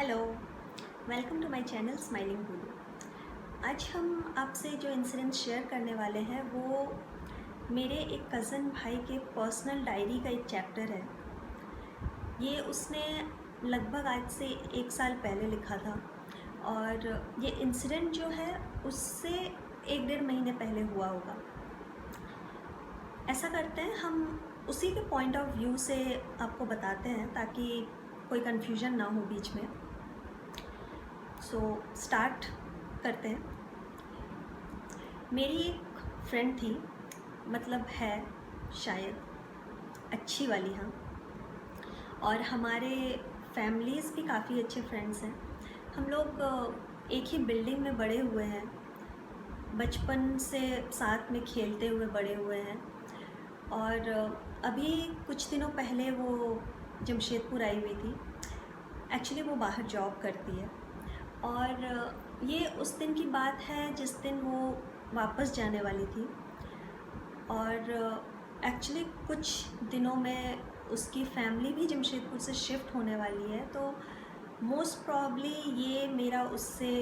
Hello, welcome to my channel Smiling Guru. आज हम आपसे जो इंसिडेंट शेयर करने वाले हैं वो मेरे एक कज़न भाई के पर्सनल डायरी का एक चैप्टर है। ये उसने लगभग आज से 1 साल पहले लिखा था और ये इंसिडेंट जो है उससे 1 डेढ़ महीने पहले हुआ होगा। ऐसा करते हैं, हम उसी के पॉइंट ऑफ व्यू से आपको बताते हैं ताकि कोई कन्फ्यूजन ना हो बीच में। सो स्टार्ट करते हैं। मेरी एक फ्रेंड थी, मतलब है शायद अच्छी वाली, हाँ। और हमारे फैमिलीज़ भी काफ़ी अच्छे फ्रेंड्स हैं। हम लोग एक ही बिल्डिंग में बड़े हुए हैं, बचपन से साथ में खेलते हुए बड़े हुए हैं। और अभी कुछ दिनों पहले वो जमशेदपुर आई हुई थी। एक्चुअली वो बाहर जॉब करती है और ये उस दिन की बात है जिस दिन वो वापस जाने वाली थी। और एक्चुअली कुछ दिनों में उसकी फैमिली भी जमशेदपुर से शिफ्ट होने वाली है, तो मोस्ट प्रॉब्ली ये मेरा उससे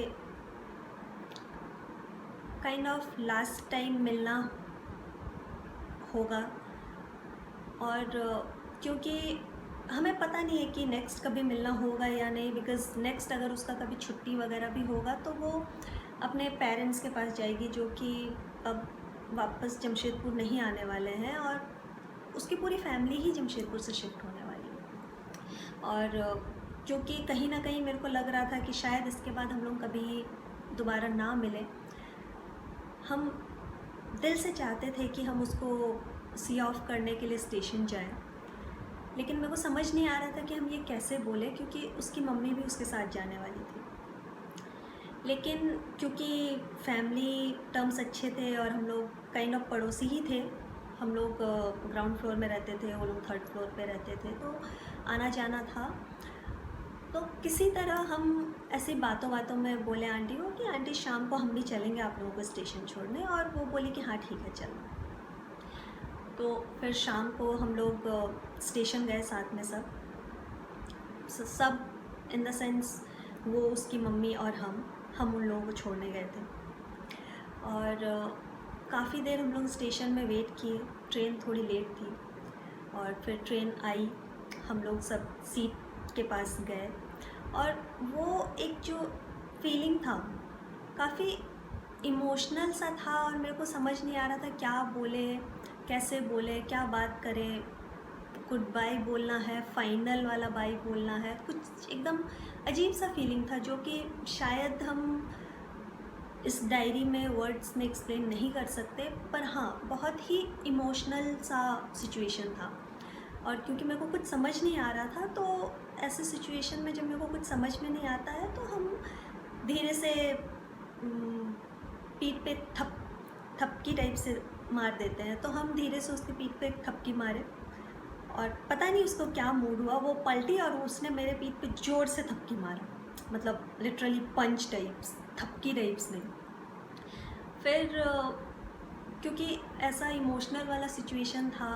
काइंड ऑफ लास्ट टाइम मिलना होगा। और क्योंकि हमें पता नहीं है कि नेक्स्ट कभी मिलना होगा या नहीं, बिकॉज़ नेक्स्ट अगर उसका कभी छुट्टी वगैरह भी होगा तो वो अपने पेरेंट्स के पास जाएगी, जो कि अब वापस जमशेदपुर नहीं आने वाले हैं और उसकी पूरी फैमिली ही जमशेदपुर से शिफ्ट होने वाली है। और क्योंकि कहीं ना कहीं मेरे को लग रहा था कि शायद इसके बाद हम लोग कभी दोबारा ना मिलें, हम दिल से चाहते थे कि हम उसको सी ऑफ करने के लिए स्टेशन जाएं। लेकिन मेरे को समझ नहीं आ रहा था कि हम ये कैसे बोले, क्योंकि उसकी मम्मी भी उसके साथ जाने वाली थी। लेकिन क्योंकि फैमिली टर्म्स अच्छे थे और हम लोग काइंड ऑफ पड़ोसी ही थे, हम लोग ग्राउंड फ्लोर में रहते थे, वो लोग थर्ड फ्लोर पे रहते थे, तो आना जाना था। तो किसी तरह हम ऐसी बातों बातों में बोले आंटी को कि आंटी शाम को हम भी चलेंगे आप लोगों को स्टेशन छोड़ने, और वो बोली कि हाँ ठीक है चलो। तो फिर शाम को हम लोग स्टेशन गए साथ में, सब इन द सेंस वो, उसकी मम्मी और हम उन लोगों को छोड़ने गए थे। और काफ़ी देर हम लोग स्टेशन में वेट किए, ट्रेन थोड़ी लेट थी और फिर ट्रेन आई, हम लोग सब सीट के पास गए। और वो एक जो फीलिंग था काफ़ी इमोशनल सा था और मेरे को समझ नहीं आ रहा था क्या बोले, कैसे बोले, क्या बात करें। गुड बाय बोलना है, फाइनल वाला बाय बोलना है, कुछ एकदम अजीब सा फीलिंग था जो कि शायद हम इस डायरी में वर्ड्स में एक्सप्लेन नहीं कर सकते। पर हाँ, बहुत ही इमोशनल सा सिचुएशन था। और क्योंकि मेरे को कुछ समझ नहीं आ रहा था, तो ऐसे सिचुएशन में जब मेरे को कुछ समझ में नहीं आता है तो हम धीरे से पीठ पे थपकी टाइप से मार देते हैं। तो हम धीरे से उसकी पीठ पे एक थपकी मारे और पता नहीं उसको क्या मूड हुआ, वो पलटी और उसने मेरे पीठ पे ज़ोर से थपकी मारा, मतलब लिटरली पंच टाइप्स, थपकी टाइप्स नहीं। फिर क्योंकि ऐसा इमोशनल वाला सिचुएशन था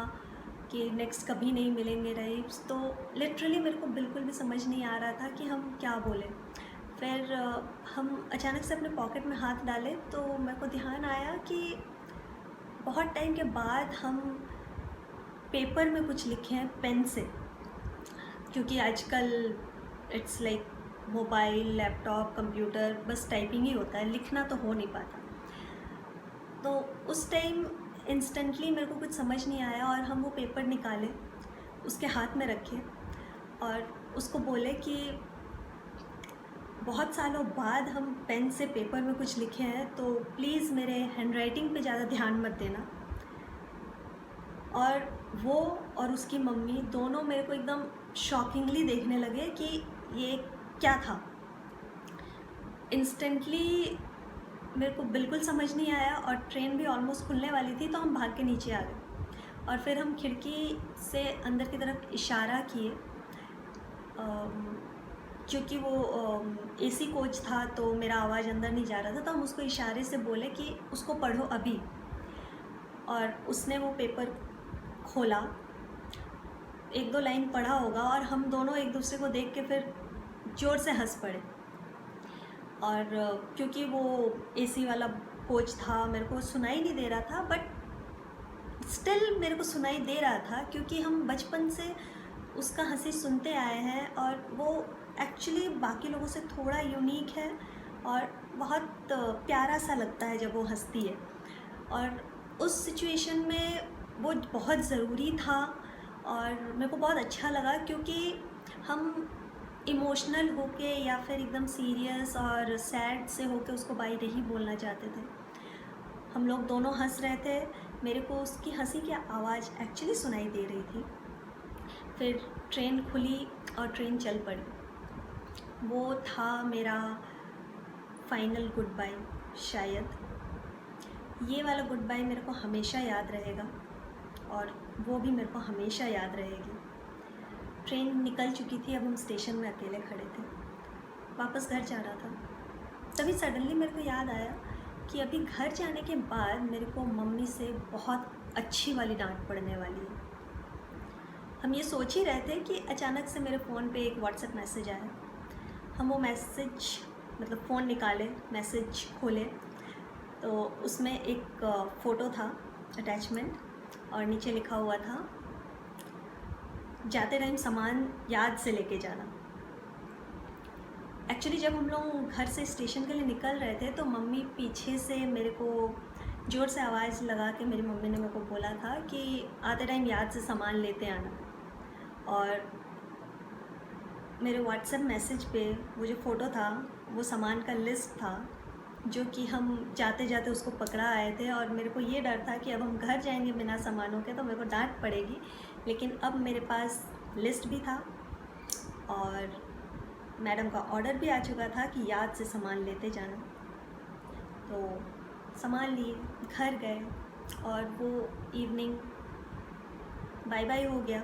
कि नेक्स्ट कभी नहीं मिलेंगे टाइप्स, तो लिटरली मेरे को बिल्कुल भी समझ नहीं आ रहा था कि हम क्या बोलें। फिर हम अचानक से अपने पॉकेट में हाथ डाले तो मेरे को ध्यान आया कि बहुत टाइम के बाद हम पेपर में कुछ लिखे हैं पेन से, क्योंकि आजकल it's like mobile, laptop, computer, बस टाइपिंग ही होता है, लिखना तो हो नहीं पाता। तो उस टाइम इंस्टेंटली मेरे को कुछ समझ नहीं आया और हम वो पेपर निकाले, उसके हाथ में रखे और उसको बोले कि बहुत सालों बाद हम पेन से पेपर में कुछ लिखे हैं, तो प्लीज़ मेरे हैंडराइटिंग पे ज़्यादा ध्यान मत देना। और वो और उसकी मम्मी दोनों मेरे को एकदम शॉकिंगली देखने लगे कि ये क्या था। इंस्टेंटली मेरे को बिल्कुल समझ नहीं आया और ट्रेन भी ऑलमोस्ट खुलने वाली थी, तो हम भाग के नीचे आ गए और फिर हम खिड़की से अंदर की तरफ इशारा किए, क्योंकि वो एसी कोच था तो मेरा आवाज़ अंदर नहीं जा रहा था, तो हम उसको इशारे से बोले कि उसको पढ़ो अभी। और उसने वो पेपर खोला, एक दो लाइन पढ़ा होगा और हम दोनों एक दूसरे को देख के फिर ज़ोर से हंस पड़े। और क्योंकि वो एसी वाला कोच था, मेरे को सुनाई नहीं दे रहा था, बट स्टिल मेरे को सुनाई दे रहा था क्योंकि हम बचपन से उसका हंसी सुनते आए हैं और वो एक्चुअली बाकी लोगों से थोड़ा यूनिक है और बहुत प्यारा सा लगता है जब वो हंसती है। और उस सिचुएशन में वो बहुत ज़रूरी था और मेरे को बहुत अच्छा लगा क्योंकि हम इमोशनल होके या फिर एकदम सीरियस और सैड से होके उसको बाय नहीं बोलना चाहते थे। हम लोग दोनों हंस रहे थे, मेरे को उसकी हंसी की आवाज़ एक्चुअली सुनाई दे रही थी। फिर ट्रेन खुली और ट्रेन चल पड़ी। वो था मेरा फाइनल गुड बाय। शायद ये वाला गुड बाय मेरे को हमेशा याद रहेगा और वो भी मेरे को हमेशा याद रहेगी। ट्रेन निकल चुकी थी, अब हम स्टेशन में अकेले खड़े थे, वापस घर जा रहा था। तभी सडनली मेरे को याद आया कि अभी घर जाने के बाद मेरे को मम्मी से बहुत अच्छी वाली डांट पड़ने वाली है। हम ये सोच ही रहे थे कि अचानक से मेरे फ़ोन पे एक व्हाट्सएप मैसेज आया। हम वो मैसेज मतलब फ़ोन निकाले, मैसेज खोले तो उसमें एक फ़ोटो था अटैचमेंट और नीचे लिखा हुआ था, जाते टाइम सामान याद से लेके जाना। एक्चुअली जब हम लोग घर से स्टेशन के लिए निकल रहे थे तो मम्मी पीछे से मेरे को ज़ोर से आवाज़ लगा के मेरी मम्मी ने मेरे को बोला था कि आते टाइम याद से सामान लेते आना। और मेरे व्हाट्सएप मैसेज पे वो जो फ़ोटो था वो सामान का लिस्ट था जो कि हम जाते जाते उसको पकड़ा आए थे। और मेरे को ये डर था कि अब हम घर जाएंगे बिना सामानों के तो मेरे को डांट पड़ेगी, लेकिन अब मेरे पास लिस्ट भी था और मैडम का ऑर्डर भी आ चुका था कि याद से सामान लेते जाना। तो सामान लिए, घर गए और वो इवनिंग बाय बाय हो गया।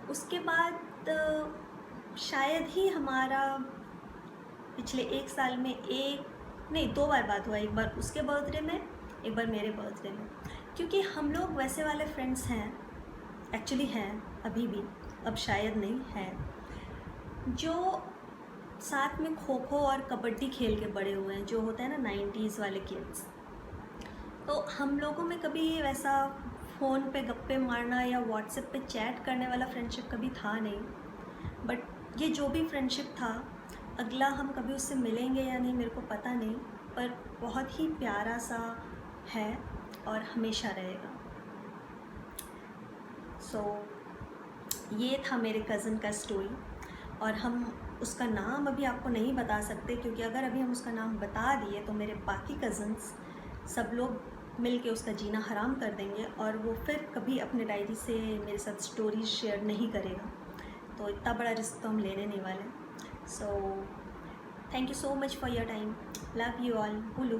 उसके बाद शायद ही हमारा पिछले 1 साल में दो बार बात हुआ। एक बार उसके बर्थडे में, एक बार मेरे बर्थडे में, क्योंकि हम लोग वैसे वाले फ्रेंड्स हैं, एक्चुअली हैं अभी भी, अब शायद नहीं हैं, जो साथ में खो खो और कबड्डी खेल के बड़े हुए हैं, जो होता है ना 90s वाले किड्स। तो हम लोगों में कभी वैसा फ़ोन पे गप्पे मारना या व्हाट्सएप पे चैट करने वाला फ्रेंडशिप कभी था नहीं। बट ये जो भी फ्रेंडशिप था, अगला हम कभी उससे मिलेंगे या नहीं मेरे को पता नहीं, पर बहुत ही प्यारा सा है और हमेशा रहेगा। सो ये था मेरे कज़न का स्टोरी। और हम उसका नाम अभी आपको नहीं बता सकते क्योंकि अगर अभी हम उसका नाम बता दिए तो मेरे बाकी कज़न्स सब लोग मिल के उसका जीना हराम कर देंगे और वो फिर कभी अपने डायरी से मेरे साथ स्टोरीज शेयर नहीं करेगा। तो इतना बड़ा रिस्क तो हम लेने नहीं वाले। So thank you so much for your time. Love you all. Blue.